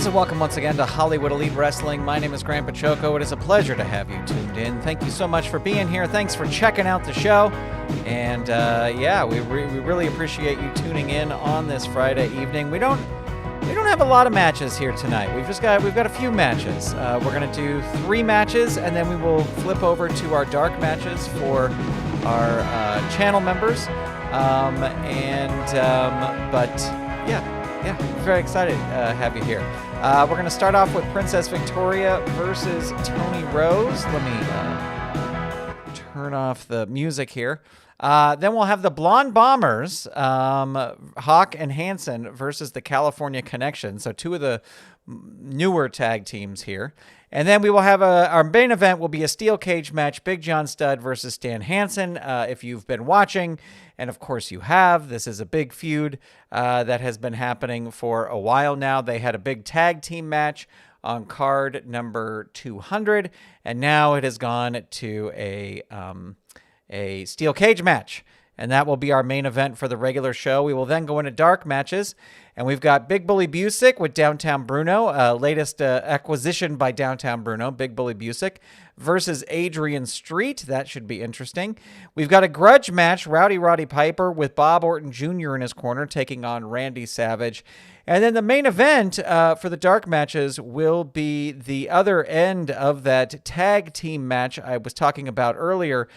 and welcome once again to Hollywood Elite Wrestling. My name is Grandpa Choco. It is a pleasure to have you tuned in. Thank you so much for being here. Thanks for checking out the show. And yeah, we really appreciate you tuning in on this Friday evening. We don't have a lot of matches here tonight. We've got a few matches. We're gonna do 3 matches, and then we will flip over to our dark matches for our channel members. Yeah, very excited to have you here. We're going to start off with Princess Victoria versus Toni Rose. Let me turn off the music here. Then we'll have the Blonde Bombers, Hawk and Hansen versus the California Connection. So 2 of the newer tag teams here. And then we will have our main event will be a steel cage match, Big John Studd versus Stan Hansen. If you've been watching, and of course you have, this is a big feud that has been happening for a while now. They had a big tag team match on card number 200, and now it has gone to a steel cage match. And that will be our main event for the regular show. We will then go into dark matches. And we've got Big Bully Busick with Downtown Bruno, latest acquisition by Downtown Bruno, Big Bully Busick, versus Adrian Street. That should be interesting. We've got a grudge match, Roddy Piper with Bob Orton Jr. in his corner, taking on Randy Savage. And then the main event for the dark matches will be the other end of that tag team match I was talking about earlier.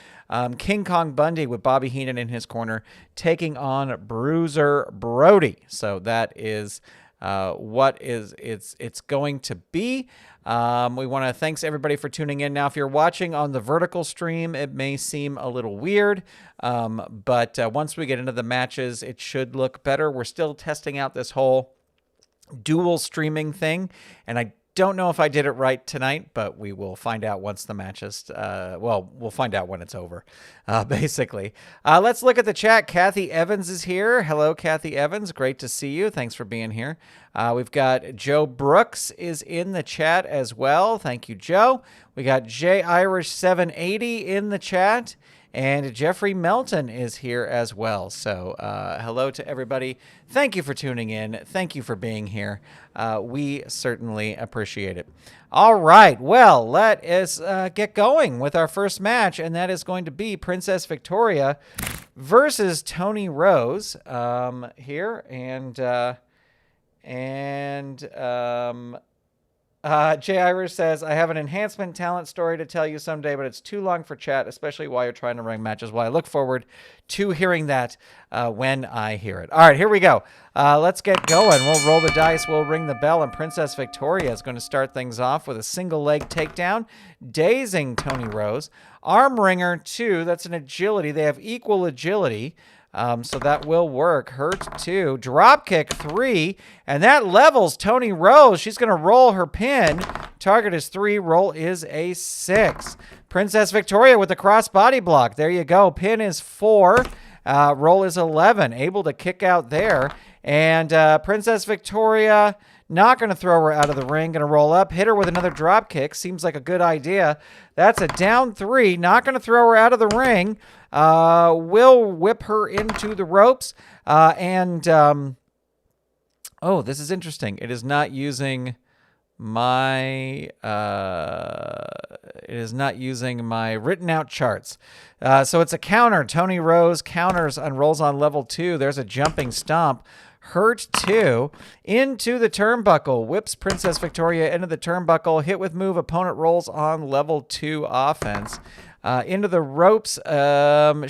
King Kong Bundy with Bobby Heenan in his corner, taking on Bruiser Brody. So that is what it's going to be. We want to thanks everybody for tuning in. Now, if you're watching on the vertical stream, it may seem a little weird, but once we get into the matches, it should look better. We're still testing out this whole dual streaming thing, and I don't know if I did it right tonight, but we will find out once the matches, we'll find out when it's over, basically. Let's look at the chat. Kathy Evans is here. Hello, Kathy Evans. Great to see you. Thanks for being here. We've got Joe Brooks is in the chat as well. Thank you, Joe. We got J Irish 780 in the chat. And Jeffrey Melton is here as well. So hello to everybody. Thank you for tuning in. Thank you for being here. We certainly appreciate it. All right. Well, let us get going with our first match. And that is going to be Princess Victoria versus Toni Rose here. Jay Irish says, I have an enhancement talent story to tell you someday, but it's too long for chat, especially while you're trying to rank matches. Well, I look forward to hearing that when I hear it. All right, here we go. Let's get going. We'll roll the dice. We'll ring the bell, and Princess Victoria is going to start things off with a single leg takedown, dazing Toni Rose. Arm wringer 2. That's an agility. They have equal agility. So that will work. Hurt 2. Drop kick 3. And that levels Toni Rose. She's going to roll her pin. Target is 3. Roll is a 6. Princess Victoria with the cross body block. There you go. Pin is 4. Roll is 11. Able to kick out there. And Princess Victoria not going to throw her out of the ring. Going to roll up. Hit her with another drop kick. Seems like a good idea. That's a down 3. Not going to throw her out of the ring. Will whip her into the ropes. Oh, this is interesting. It is not using my written out charts. So it's a counter. Toni Rose counters and rolls on level 2. There's a jumping stomp. Hurt 2 into the turnbuckle. Whips Princess Victoria into the turnbuckle. Hit with move. Opponent rolls on level 2 offense. Into the ropes.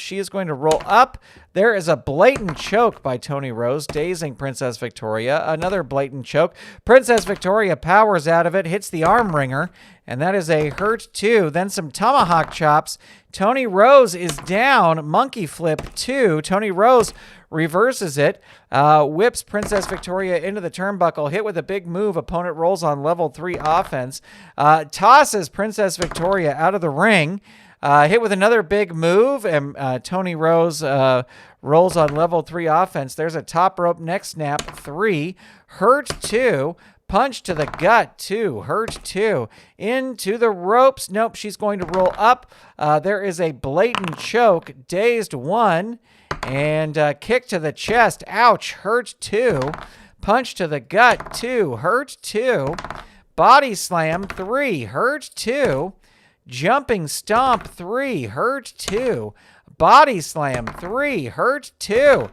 She is going to roll up. There is a blatant choke by Toni Rose, dazing Princess Victoria. Another blatant choke. Princess Victoria powers out of it, hits the arm wringer, and that is a hurt 2. Then some tomahawk chops. Toni Rose is down. Monkey flip 2. Toni Rose reverses it, whips Princess Victoria into the turnbuckle, hit with a big move. Opponent rolls on level 3 offense, tosses Princess Victoria out of the ring. Hit with another big move, and Toni Rose rolls on level 3 offense. There's a top rope neck snap 3. Hurt 2. Punch to the gut 2. Hurt 2. Into the ropes. Nope, she's going to roll up. There is a blatant choke. Dazed 1. And kick to the chest. Ouch. Hurt 2. Punch to the gut, 2. Hurt, 2. Body slam, 3. Hurt, 2. Jumping stomp, 3. Hurt, 2. Body slam, 3. Hurt, 2.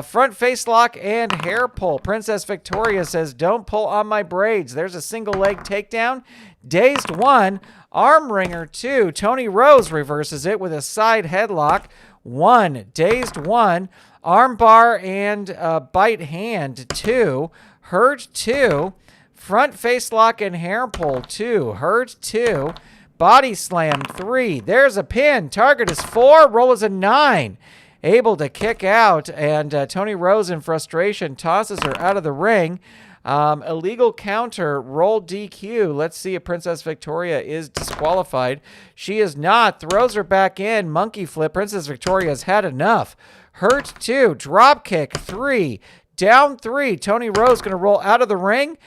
Front face lock and hair pull. Princess Victoria says, don't pull on my braids. There's a single leg takedown. Dazed, 1. Arm wringer, 2. Toni Rose reverses it with a side headlock. 1. Dazed, 1. Arm bar and bite hand, 2. Hurt, 2. Front face lock and hair pull, 2. Hurt, 2. Body slam, 3. There's a pin. Target is 4. Roll is a 9. Able to kick out, and Toni Rose in frustration tosses her out of the ring. Illegal counter, roll DQ. Let's see if Princess Victoria is disqualified. She is not. Throws her back in. Monkey flip. Princess Victoria has had enough. Hurt, 2. Drop kick, 3. Down, 3. Toni Rose going to roll out of the ring.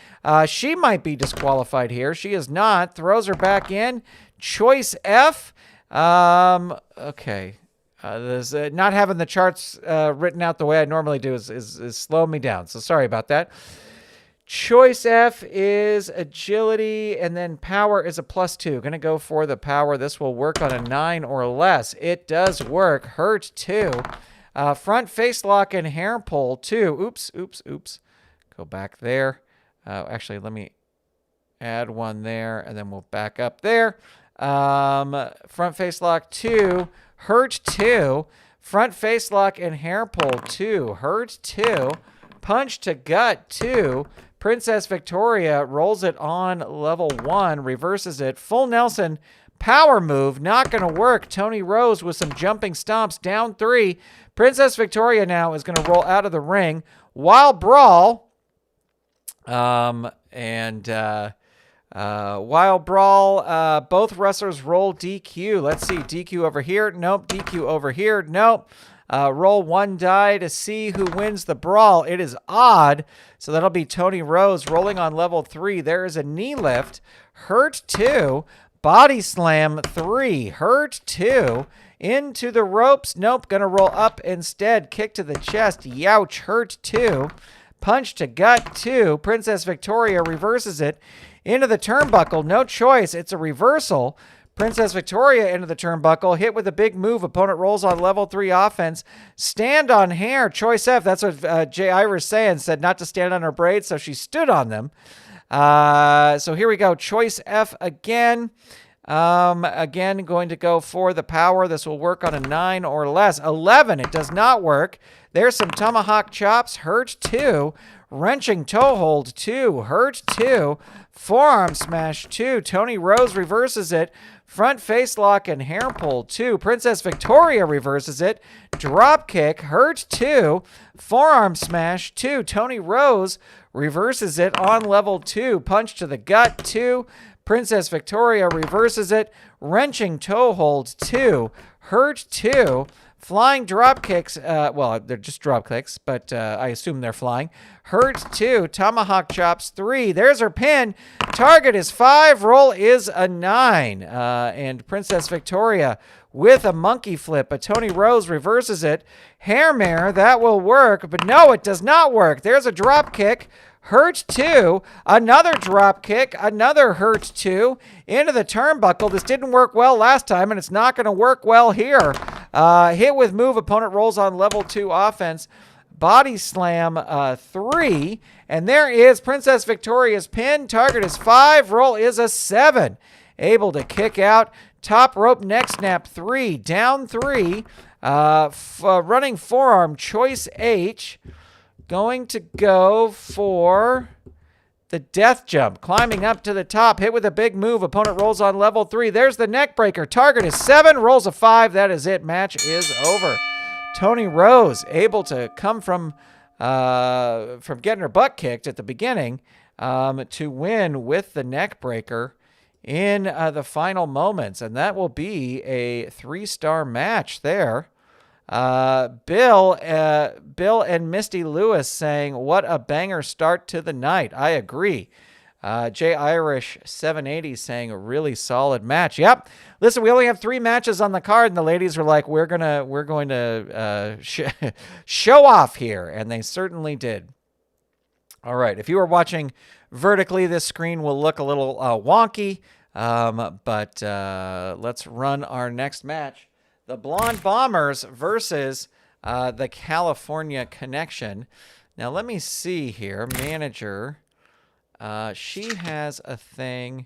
She might be disqualified here. She is not. Throws her back in. Choice F. Okay. Not having the charts written out the way I normally do is slowing me down. So sorry about that. Choice F is agility, and then power is a +2. Going to go for the power. This will work on a 9 or less. It does work. Hurt, 2. Front face lock and hair pull, 2. Oops. Go back there. Actually, let me add one there, and then we'll back up there. Front face lock, 2. Hurt, 2. Front face lock and hair pull, 2. Hurt, 2. Punch to gut, 2. Princess Victoria rolls it on level 1, reverses it. Full Nelson, power move, not going to work. Toni Rose with some jumping stomps, down 3. Princess Victoria now is going to roll out of the ring. Wild Brawl, Wild Brawl, both wrestlers roll DQ. Let's see, DQ over here. Nope. DQ over here. Nope. Roll 1 die to see who wins the brawl. It is odd. So that'll be Toni Rose rolling on level 3. There is a knee lift. Hurt, 2. Body slam, 3. Hurt, 2. Into the ropes. Nope. Gonna roll up instead. Kick to the chest. Youch. Hurt, 2. Punch to gut, 2. Princess Victoria reverses it. Into the turnbuckle. No choice. It's a reversal. Princess Victoria into the turnbuckle. Hit with a big move. Opponent rolls on level 3 offense. Stand on hair. Choice F. That's what Jay Irish saying. Said not to stand on her braids, so she stood on them. So here we go. Choice F again. Again, going to go for the power. This will work on a 9 or less. 11. It does not work. There's some tomahawk chops. Hurt, 2. Wrenching toe hold, 2. Hurt, 2. Forearm smash, 2. Toni Rose reverses it. Front face lock and hair pull, 2. Princess Victoria reverses it. Drop kick, hurt, 2. Forearm smash, 2. Toni Rose reverses it on level 2. Punch to the gut, 2. Princess Victoria reverses it. Wrenching toe hold, 2. Hurt, 2. Flying drop kicks, well, they're just drop kicks, but I assume they're flying. Hurt, 2. Tomahawk chops, 3. There's her pin. Target is 5. Roll is a 9. And Princess Victoria with a monkey flip. But Toni Rose reverses it. Hair mare, that will work. But no, it does not work. There's a drop kick. Hurt, 2. Another drop kick. Another hurt, 2. Into the turnbuckle. This didn't work well last time, and it's not going to work well here. Hit with move. Opponent rolls on level 2 offense. Body slam, 3. And there is Princess Victoria's pin. Target is 5. Roll is a 7. Able to kick out. Top rope neck snap, 3. Down 3. Running forearm, choice H. Going to go for the death jump. Climbing up to the top. Hit with a big move. Opponent rolls on level 3. There's the neck breaker. Target is 7. Rolls a 5. That is it. Match is over. Toni Rose able to come from getting her butt kicked at the beginning to win with the neck breaker in the final moments. And that will be a 3-star match there. Bill and Misty Lewis saying, what a banger start to the night. I agree. Jay Irish 780 saying a really solid match. Yep. Listen, we only have 3 matches on the card, and the ladies were like, we're going to show off here, and they certainly did. All right. If you are watching vertically, this screen will look a little wonky, but let's run our next match. The Blonde Bombers versus the California Connection. Now, let me see here. Manager. She has a thing.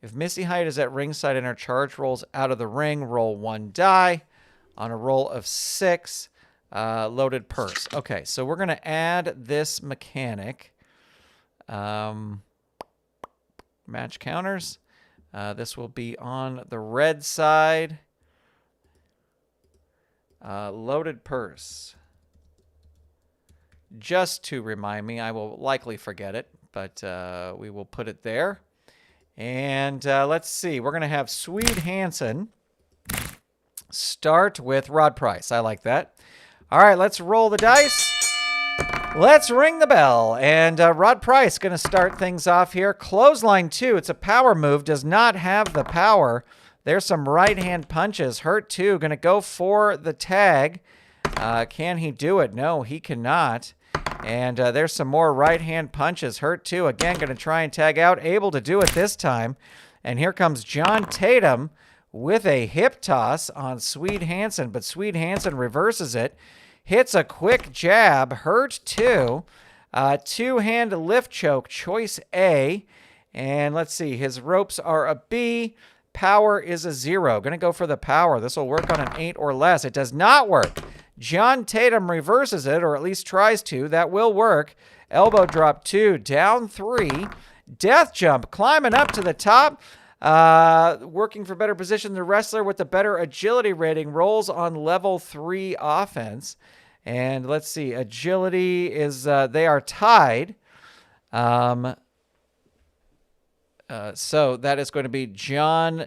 If Missy Hyatt is at ringside and her charge rolls out of the ring, roll 1 die. On a roll of 6, loaded purse. Okay, so we're going to add this mechanic. Match counters. This will be on the red side. Loaded purse. Just to remind me, I will likely forget it, but we will put it there. And let's see. We're going to have Swede Hansen start with Rod Price. I like that. All right, let's roll the dice. Let's ring the bell. And Rod Price going to start things off here. Clothesline 2. It's a power move. Does not have the power. There's some right-hand punches. Hurt 2. Going to go for the tag. Can he do it? No, he cannot. And there's some more right-hand punches. Hurt 2. Again, going to try and tag out. Able to do it this time. And here comes John Tatum with a hip toss on Swede Hansen. But Swede Hansen reverses it. Hits a quick jab. Hurt 2. Two-hand lift choke. Choice A. And let's see. His ropes are a B. Power is a 0. Going to go for the power. This will work on an 8 or less. It does not work. John Tatum reverses it, or at least tries to. That will work. Elbow drop 2. Down 3. Death jump. Climbing up to the top. Working for better position. The wrestler with the better agility rating rolls on level 3 offense. And let's see. Agility is, they are tied. So that is going to be John.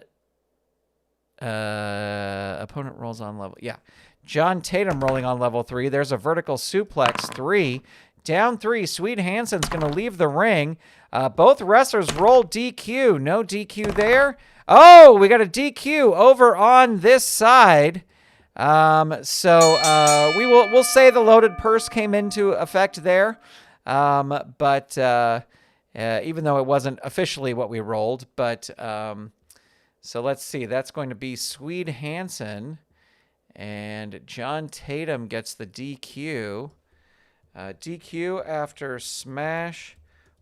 Opponent rolls on level. Yeah. John Tatum rolling on level 3. There's a vertical suplex 3. Down 3. Swede Hansen's going to leave the ring. Both wrestlers roll DQ. No DQ there. Oh, we got a DQ over on this side. We'll say the loaded purse came into effect there. But even though it wasn't officially what we rolled, but so let's see. That's going to be Swede Hansen, and John Tatum gets the DQ. DQ after smash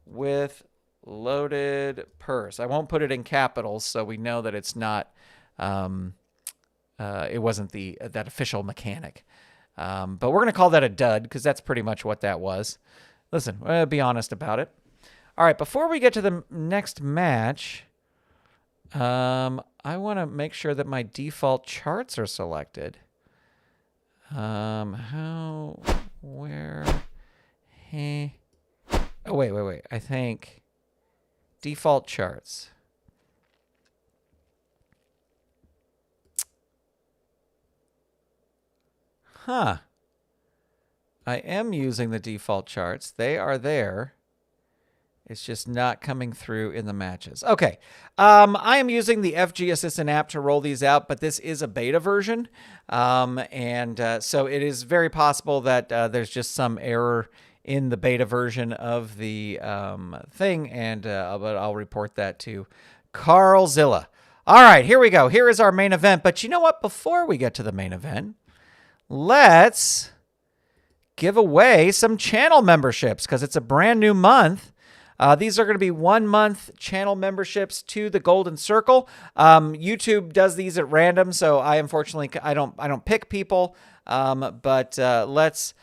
with loaded purse. I won't put it in capitals, so we know that it's not. It wasn't that official mechanic. But we're gonna call that a dud because that's pretty much what that was. Listen, be honest about it. All right, before we get to the next match, I want to make sure that my default charts are selected. Where, hey. Oh, wait. I think default charts. Huh. I am using the default charts. They are there. It's just not coming through in the matches. Okay. I am using the FG Assistant app to roll these out, but this is a beta version. So it is very possible that there's just some error in the beta version of the thing, but I'll report that to Carlzilla. All right, here we go. Here is our main event. But you know what? Before we get to the main event, let's give away some channel memberships because it's a brand new month. These are going to be 1-month channel memberships to the Golden Circle. YouTube does these at random, so I don't pick people. But let's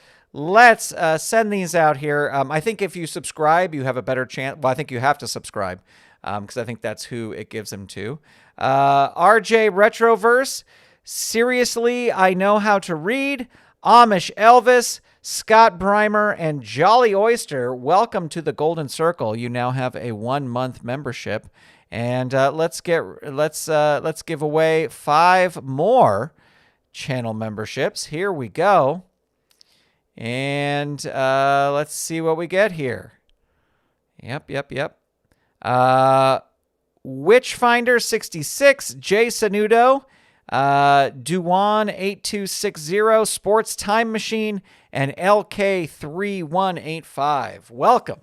send these out here. I think if you subscribe, you have a better chance. Well, I think you have to subscribe because I think that's who it gives them to. RJ Retroverse. Seriously, I know how to read. Amish Elvis, Scott Breimer, and Jolly Oyster, welcome to the Golden Circle. You now have a 1-month membership, and let's give away 5 more channel memberships. Here we go, and let's see what we get here. Yep. Witchfinder 66, Jay Sanudo, Duan 8260, Sports Time Machine, and LK3185. Welcome.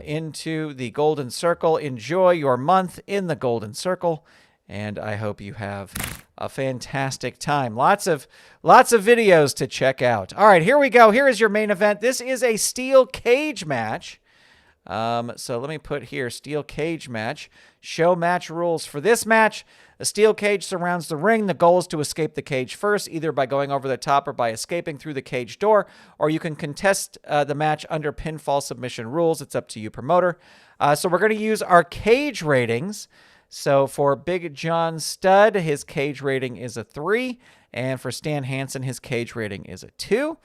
into the golden circle. Enjoy your month in the golden circle, and I hope you have a fantastic time. Lots of videos to check out. All right, here we go. Here is your main event. This is a steel cage match. So let me put here steel cage match. Show match rules for this match. A steel cage surrounds the ring. The goal is to escape the cage first, either by going over the top or by escaping through the cage door, or you can contest the match under pinfall submission rules. It's up to you, promoter. So we're going to use our cage ratings. So for Big John Studd, his cage rating is a 3, and for Stan Hansen, his cage rating is a 2.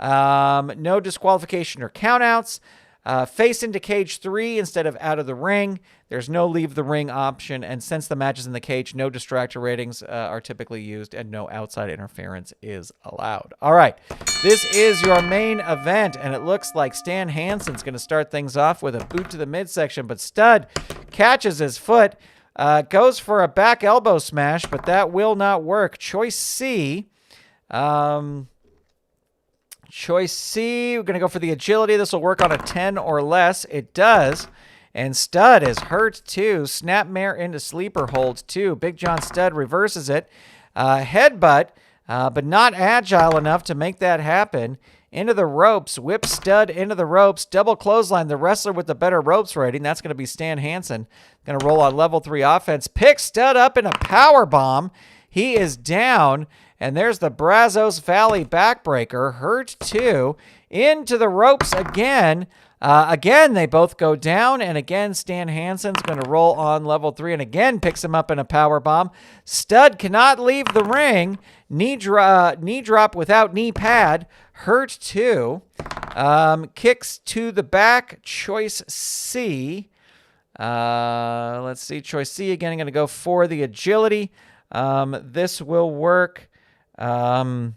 No disqualification or countouts. Face into cage 3 instead of out of the ring. There's no leave the ring option, and since the match is in the cage, no distractor ratings are typically used, and no outside interference is allowed. All right, this is your main event, and it looks like Stan Hansen's going to start things off with a boot to the midsection, but Studd catches his foot, goes for a back elbow smash, but that will not work. Choice C. Choice C, we're going to go for the agility. This will work on a 10 or less. It does. And Studd is hurt too. Snapmare into sleeper hold too. Big John Studd reverses it. Headbutt, but not agile enough to make that happen. Into the ropes. Whip Studd into the ropes. Double clothesline. The wrestler with the better ropes rating. That's going to be Stan Hansen. Going to roll on level 3 offense. Picks Studd up in a power bomb. He is down. And there's the Brazos Valley backbreaker. Hurt too. Into the ropes again. Again, they both go down. And again, Stan Hansen's going to roll on level 3. And again, picks him up in a power bomb. Studd cannot leave the ring. Knee drop without knee pad. Hurt too. Kicks to the back. Choice C. Let's see. Choice C again. I'm going to go for the agility. This will work. With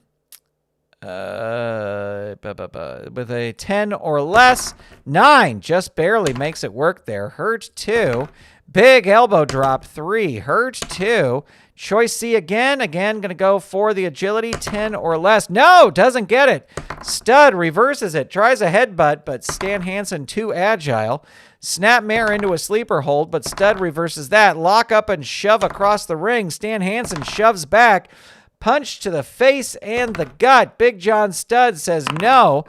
a 10 or less. 9 just barely makes it work there. Hurt 2. Big elbow drop 3. Hurt 2. Choice C again. Again, going to go for the agility. 10 or less. No, doesn't get it. Studd reverses it. Tries a headbutt, but Stan Hansen too agile. Snapmare into a sleeper hold, but Studd reverses that. Lock up and shove across the ring. Stan Hansen shoves back. Punch to the face and the gut. Big John Studd says no.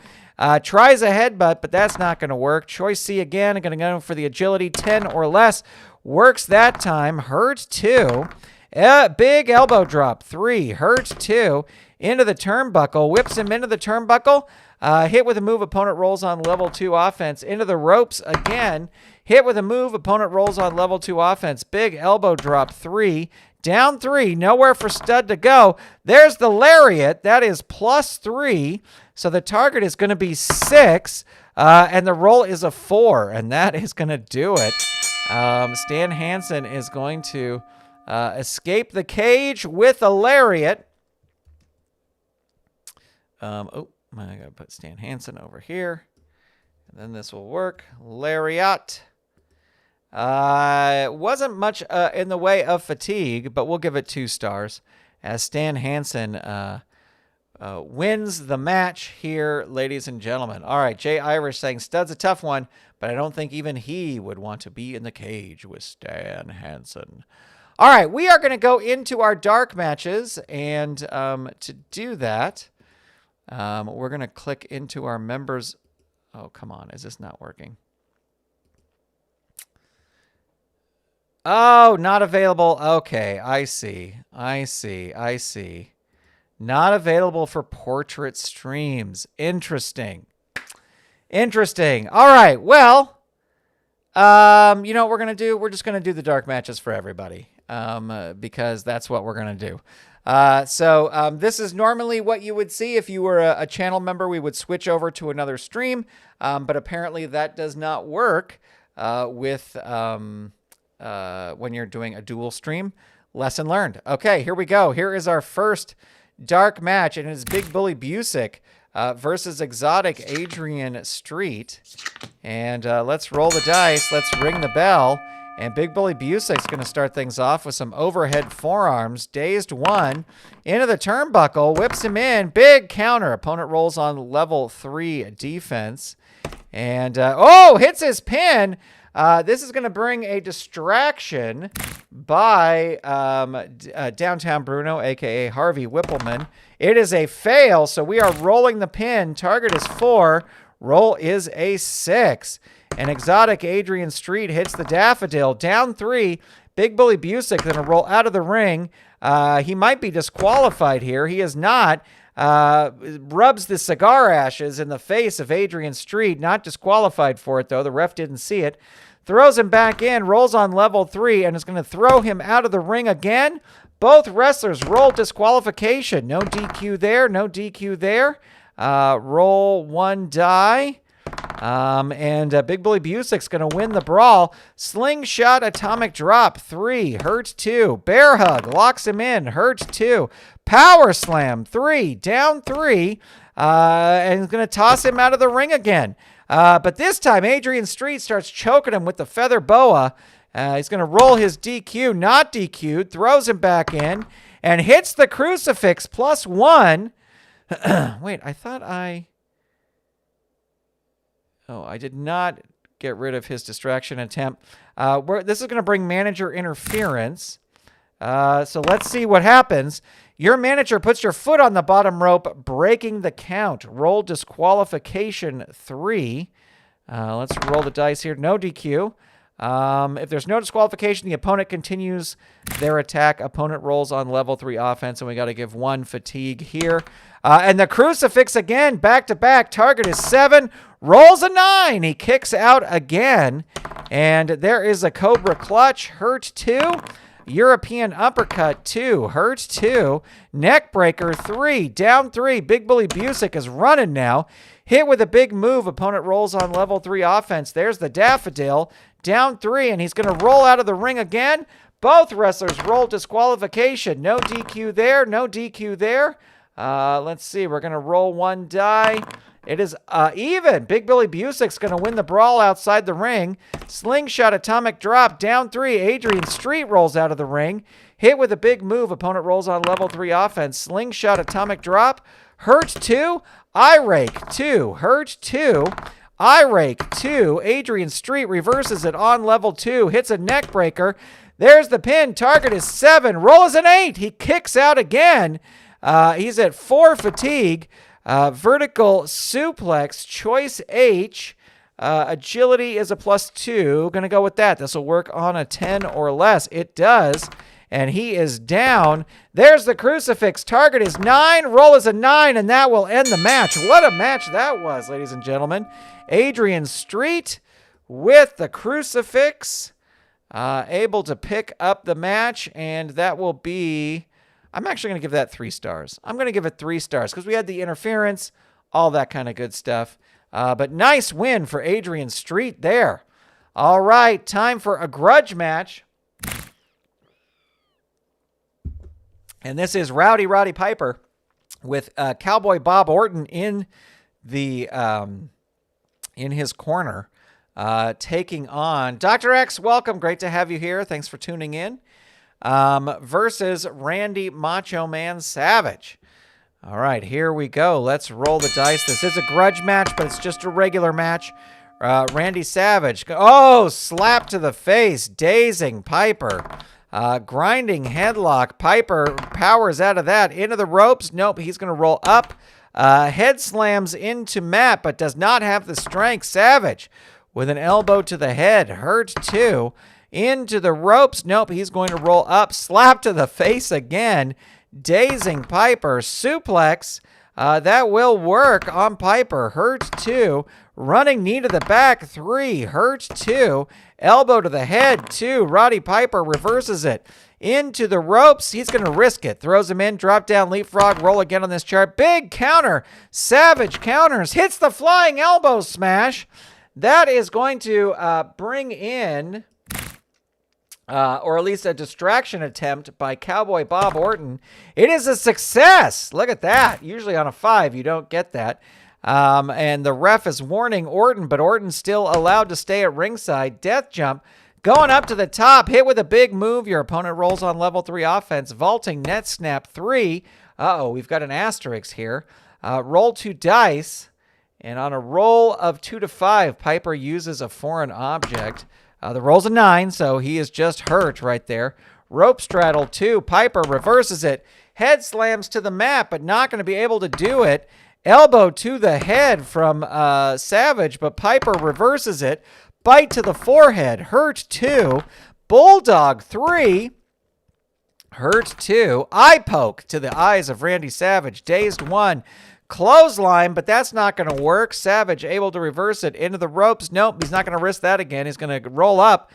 Tries a headbutt, but that's not going to work. Choice C again. I'm going to go for the agility. 10 or less. Works that time. Hurt 2. Big elbow drop. 3. Hurt 2. Into the turnbuckle. Whips him into the turnbuckle. Hit with a move. Opponent rolls on level 2 offense. Into the ropes again. Hit with a move. Opponent rolls on level 2 offense. Big elbow drop. 3. Down 3. Nowhere for Studd to go. There's the lariat. That is +3. So the target is going to be 6. And the roll is a 4. And that is going to do it. Stan Hansen is going to escape the cage with a lariat. I got to put Stan Hansen over here. And then this will work. Lariat. Wasn't much in the way of fatigue, but we'll give it 2 stars as Stan Hansen wins the match here, ladies and gentlemen. All right, Jay Irish saying Studd's a tough one, but I don't think even he would want to be in the cage with Stan Hansen. All right, we are going to go into our dark matches, and to do that, we're going to click into our members. Oh, come on. Is this not working? Oh, not available. Okay, I see. Not available for portrait streams. Interesting. All right, well, you know what we're going to do? We're just going to do the dark matches for everybody because that's what we're going to do. So this is normally what you would see if you were a channel member. We would switch over to another stream, but apparently that does not work with when you're doing a dual stream. Lesson learned. Okay, here we go. Here is our first dark match, and it's Big Bully Busick versus exotic Adrian Street. And let's roll the dice. Let's ring the bell. And Big Bully Busick's going to start things off with some overhead forearms. Dazed 1 into the turnbuckle. Whips him in. Big counter. Opponent rolls on level 3 defense. And, oh, hits his pin. This is going to bring a distraction by Downtown Bruno, a.k.a. Harvey Whippleman. It is a fail, so we are rolling the pin. Target is 4. Roll is a 6. And exotic Adrian Street hits the Daffodil. Down 3. Big Bully Busick going to roll out of the ring. He might be disqualified here. He is not. Rubs the cigar ashes in the face of Adrian Street. Not disqualified for it, though. The ref didn't see it. Throws him back in, rolls on level 3, and is going to throw him out of the ring again. Both wrestlers roll disqualification. No DQ there, no DQ there. Roll 1 die. And Big Bully Busick's going to win the brawl. Slingshot atomic drop, 3. Hurt 2. Bear hug, locks him in. Hurt 2. Power slam, 3. Down 3. And he's going to toss him out of the ring again. But this time, Adrian Street starts choking him with the feather boa. He's going to roll his DQ, not DQ'd, throws him back in, and hits the crucifix +1. Wait, I thought Oh, I did not get rid of his distraction attempt. This is going to bring manager interference. So let's see what happens. Your manager puts your foot on the bottom rope, breaking the count. Roll disqualification 3. Let's roll the dice here. No DQ. If there's no disqualification, the opponent continues their attack. Opponent rolls on level 3 offense, and we got to give 1 fatigue here. And the crucifix again, back-to-back. Target is 7. Rolls a 9. He kicks out again. And there is a Cobra Clutch. Hurt 2. European Uppercut 2. Hurt 2. Neck Breaker 3. Down 3. Big Bully Busick is running now. Hit with a big move. Opponent rolls on level 3 offense. There's the Daffodil. Down 3, and he's going to roll out of the ring again. Both wrestlers roll disqualification. No DQ there. No DQ there. Let's see. We're going to roll 1 die. It is even. Big Bully Busick's going to win the brawl outside the ring. Slingshot atomic drop. Down 3. Adrian Street rolls out of the ring. Hit with a big move. Opponent rolls on level 3 offense. Slingshot atomic drop. Hurt 2. Eye rake 2. Hurt 2. Eye rake 2. Adrian Street reverses it on level 2. Hits a neck breaker. There's the pin. Target is 7. Roll is an 8. He kicks out again. He's at 4 fatigue. Vertical suplex. Choice H. Agility is a +2. Gonna go with that. This will work on a 10 or less. It does. And he is down. There's the crucifix. Target is 9. Roll is a 9, and that will end the match. What a match that was, ladies and gentlemen. Adrian Street with the crucifix, able to pick up the match, and that will be... I'm actually going to give that 3 stars. I'm going to give it 3 stars because we had the interference, all that kind of good stuff. But nice win for Adrian Street there. All right, time for a grudge match. And this is Roddy Piper with Cowboy Bob Orton in the in his corner, taking on Dr. X. Welcome, great to have you here. Thanks for tuning in. Versus Randy Macho Man Savage. All right, here we go. Let's roll the dice. This is a grudge match, but it's just a regular match. Randy Savage. Oh, slap to the face, dazing Piper. Grinding headlock. Piper powers out of that. Into the ropes. Nope, he's going to roll up. Head slams into Matt, but does not have the strength. Savage with an elbow to the head. Hurt 2. Into the ropes. Nope, he's going to roll up. Slap to the face again. Dazing Piper. Suplex. That will work on Piper. Hurt 2. Running knee to the back. 3. Hurt 2. Elbow to the head. 2. Roddy Piper reverses it. Into the ropes. He's going to risk it. Throws him in. Drop down. Leapfrog. Roll again on this chart. Big counter. Savage counters. Hits the flying elbow smash. That is going to bring in... or at least a distraction attempt by Cowboy Bob Orton. It is a success. Look at that. Usually on a 5, you don't get that. And the ref is warning Orton, but Orton's still allowed to stay at ringside. Death jump. Going up to the top. Hit with a big move. Your opponent rolls on level 3 offense. Vaulting net snap 3. Uh-oh, we've got an asterisk here. Roll 2 dice. And on a roll of 2 to 5, Piper uses a foreign object. The roll's a 9, so he is just hurt right there. Rope straddle 2. Piper reverses it. Head slams to the mat, but not going to be able to do it. Elbow to the head from Savage, but Piper reverses it. Bite to the forehead. Hurt 2. Bulldog 3. Hurt 2. Eye poke to the eyes of Randy Savage. Dazed 1. Clothesline, but that's not going to work. Savage able to reverse it into the ropes. Nope, he's not going to risk that again. He's going to roll up.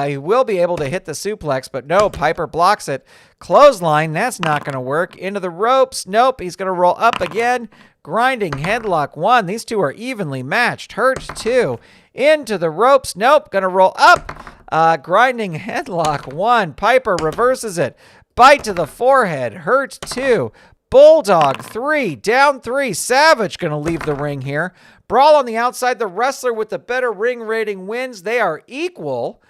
He will be able to hit the suplex, but no, Piper blocks it. Clothesline, that's not going to work. Into the ropes. Nope, he's going to roll up again. Grinding headlock 1. These two are evenly matched. Hurt 2. Into the ropes. Nope, going to roll up. Grinding headlock 1. Piper reverses it. Bite to the forehead. Hurt 2. Bulldog 3. Down 3. Savage going to leave the ring here. Brawl on the outside. The wrestler with the better ring rating wins. They are equal.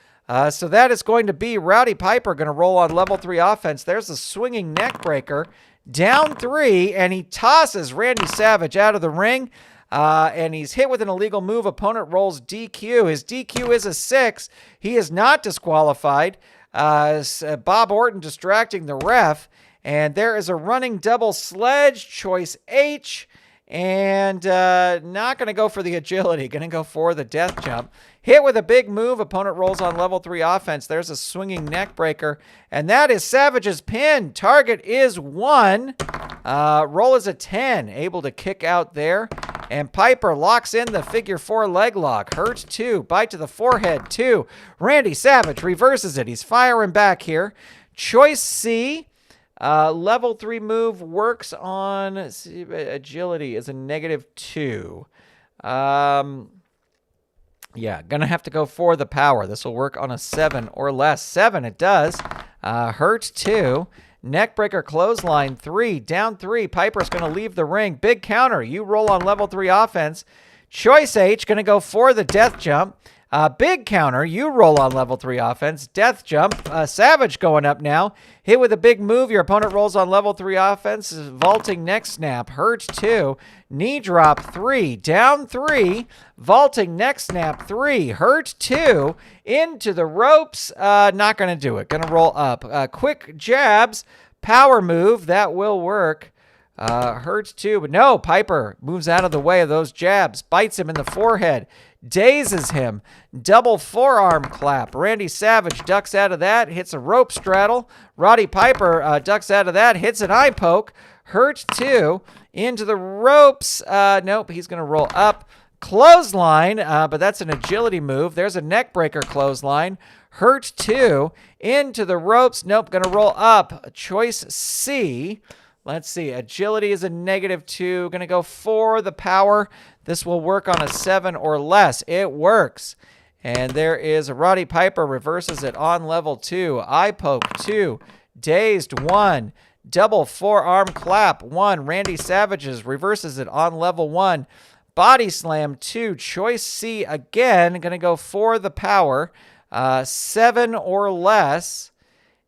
So that is going to be Rowdy Piper going to roll on level 3 offense. There's a swinging neck breaker. Down 3, and he tosses Randy Savage out of the ring. And he's hit with an illegal move. Opponent rolls DQ. His DQ is a 6. He is not disqualified. Bob Orton distracting the ref. And there is a running double sledge, choice H, and not going to go for the agility, going to go for the death jump. Hit with a big move, opponent rolls on level 3 offense. There's a swinging neck breaker, and that is Savage's pin. Target is 1. Roll is a 10, able to kick out there. And Piper locks in the figure 4 leg lock. Hurt 2, bite to the forehead 2. Randy Savage reverses it. He's firing back here. Choice C. Level 3 move works on agility is a -2. Yeah, gonna have to go for the power. This will work on a 7 or less. 7 it does. Hurt 2. Neckbreaker clothesline 3. Down 3. Piper's gonna leave the ring. Big counter. You roll on level 3 offense. Choice H gonna go for the death jump. Big counter. You roll on level 3 offense. Death jump. Savage going up now. Hit with a big move. Your opponent rolls on level 3 offense. Vaulting neck snap. Hurt 2. Knee drop 3. Down 3. Vaulting neck snap 3. Hurt 2. Into the ropes. Not going to do it. Going to roll up. Quick jabs. Power move. That will work. Hurts 2. But no, Piper moves out of the way of those jabs. Bites him in the forehead. Dazes him. Double forearm clap. Randy Savage ducks out of that. Hits a rope straddle. Roddy Piper ducks out of that. Hits an eye poke. Hurt 2. Into the ropes. Nope, he's going to roll up. Clothesline, but that's an agility move. There's a neck breaker clothesline. Hurt 2. Into the ropes. Nope, going to roll up. Choice C. Let's see. Agility is a -2. Going to go for the power. This will work on a 7 or less. It works. And there is Roddy Piper reverses it on level 2. Eye poke 2. Dazed 1. Double forearm clap 1. Randy Savage's reverses it on level 1. Body slam 2. Choice C again. Going to go for the power. 7 or less.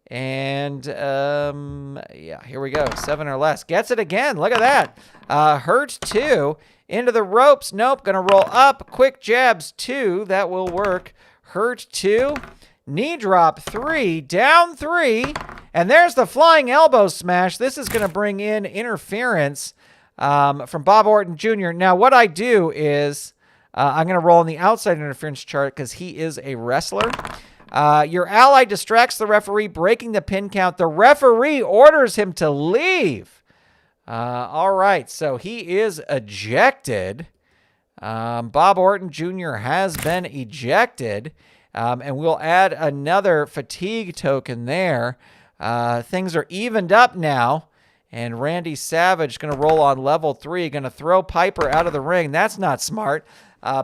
And, yeah, here we go. 7 or less. Gets it again. Look at that. Hurt 2. Into the ropes. Nope. Going to roll up. Quick jabs 2. That will work. Hurt 2. Knee drop 3. Down 3. And there's the flying elbow smash. This is going to bring in interference from Bob Orton Jr. Now, what I do is I'm going to roll on the outside interference chart because he is a wrestler. Your ally distracts the referee, breaking the pin count. The referee orders him to leave. All right, so he is ejected. Bob Orton Jr. has been ejected. And we'll add another fatigue token there. Things are evened up now. And Randy Savage going to roll on level 3. Going to throw Piper out of the ring. That's not smart.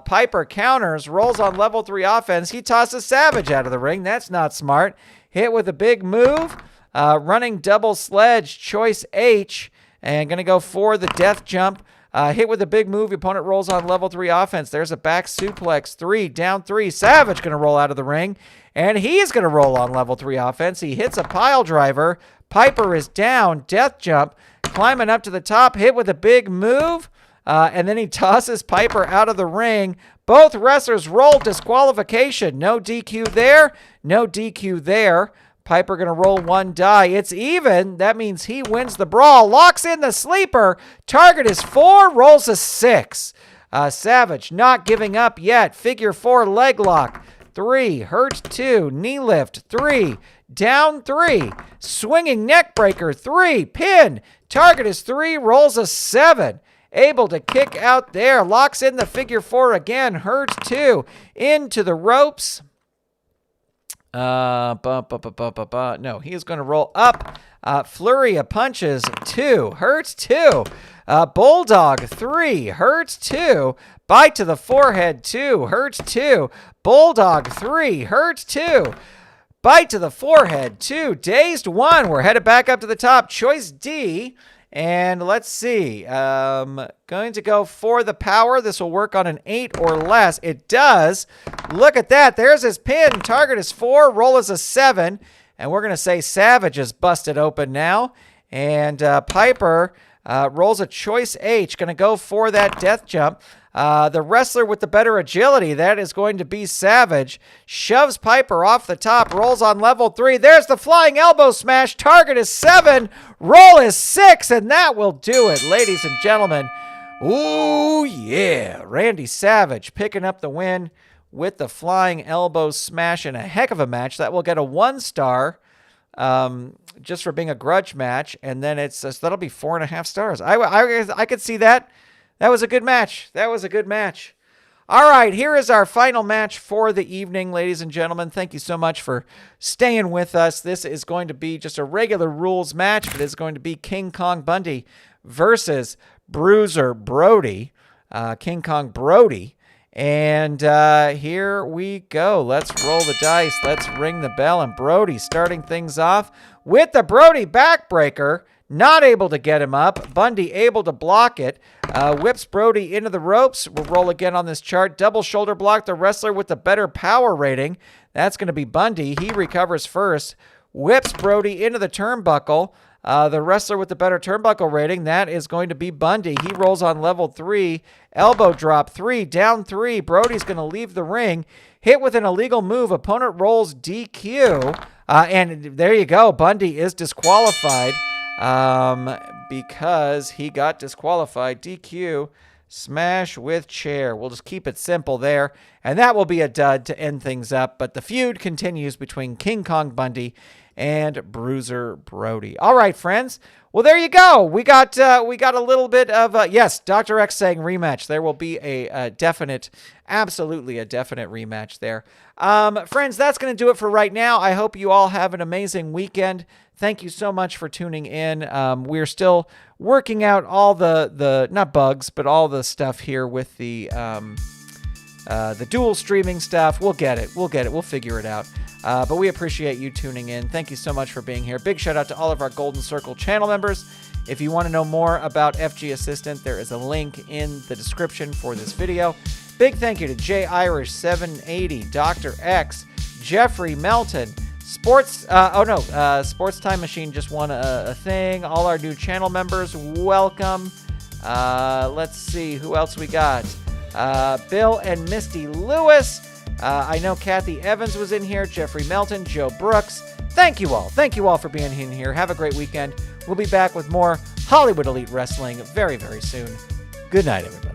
Piper counters, rolls on level 3 offense. He tosses Savage out of the ring. That's not smart. Hit with a big move. Running double sledge, choice H. And going to go for the death jump. Hit with a big move. Your opponent rolls on level 3 offense. There's a back suplex. 3, down 3. Savage going to roll out of the ring. And he's going to roll on level 3 offense. He hits a pile driver. Piper is down. Death jump. Climbing up to the top. Hit with a big move. And then he tosses Piper out of the ring. Both wrestlers roll disqualification. No DQ there. No DQ there. Piper going to roll one die. It's even. That means he wins the brawl. Locks in the sleeper. Target is 4. Rolls a 6. Savage not giving up yet. Figure 4 leg lock. 3. Hurt 2. Knee lift. 3. Down 3. Swinging neck breaker. 3. Pin. Target is 3. Rolls a 7. Able to kick out there. Locks in the figure 4 again. Hurt 2. Into the ropes. No, he is going to roll up. Flurry of punches, 2. Hurts 2. Bulldog, 3. Hurts 2. Bite to the forehead, 2. Hurts 2. Bulldog, 3. Hurts 2. Bite to the forehead, 2. Dazed, 1. We're headed back up to the top. Choice D. And let's see. Going to go for the power. This will work on an 8 or less. It does. Look at that. There's his pin. Target is 4. Roll is a 7. And we're going to say Savage is busted open now. And Piper rolls a choice H. Going to go for that death jump. The wrestler with the better agility, that is going to be Savage. Shoves Piper off the top, rolls on level 3. There's the flying elbow smash. Target is 7. Roll is 6, and that will do it, ladies and gentlemen. Ooh, yeah. Randy Savage picking up the win with the flying elbow smash in a heck of a match. That will get a 1 star just for being a grudge match, and then that'll be 4.5 stars. I could see that. That was a good match. That was a good match. All right, here is our final match for the evening, ladies and gentlemen. Thank you so much for staying with us. This is going to be just a regular rules match, but it's going to be King Kong Bundy versus Bruiser Brody. King Kong Brody. And here we go. Let's roll the dice. Let's ring the bell. And Brody starting things off with the Brody backbreaker. Not able to get him up. Bundy able to block it. Whips Brody into the ropes. We'll roll again on this chart. Double shoulder block. The wrestler with the better power rating. That's going to be Bundy. He recovers first. Whips Brody into the turnbuckle. The wrestler with the better turnbuckle rating. That is going to be Bundy. He rolls on level 3. Elbow drop 3. Down 3. Brody's going to leave the ring. Hit with an illegal move. Opponent rolls DQ. And there you go. Bundy is disqualified. Because he got disqualified. DQ, smash with chair. We'll just keep it simple there. And that will be a dud to end things up. But the feud continues between King Kong Bundy and Bruiser Brody. All right, friends. Well, there you go. We got a little bit of, yes, Dr. X saying rematch. There will be a definite, absolutely a definite rematch there. Friends, that's going to do it for right now. I hope you all have an amazing weekend. Thank you so much for tuning in. We're still working out all the not bugs, but all the stuff here with the dual streaming stuff. We'll get it. We'll figure it out. But we appreciate you tuning in. Thank you so much for being here. Big shout out to all of our Golden Circle channel members. If you want to know more about FG Assistant, there is a link in the description for this video. Big thank you to J Irish 780, Dr. X, Jeffrey Melton, Sports Time Machine just won a thing. All our new channel members, welcome. Let's see who else we got. Bill and Misty Lewis. I know Kathy Evans was in here. Jeffrey Melton, Joe Brooks. Thank you all. Thank you all for being in here. Have a great weekend. We'll be back with more Hollywood Elite Wrestling very, very soon. Good night, everybody.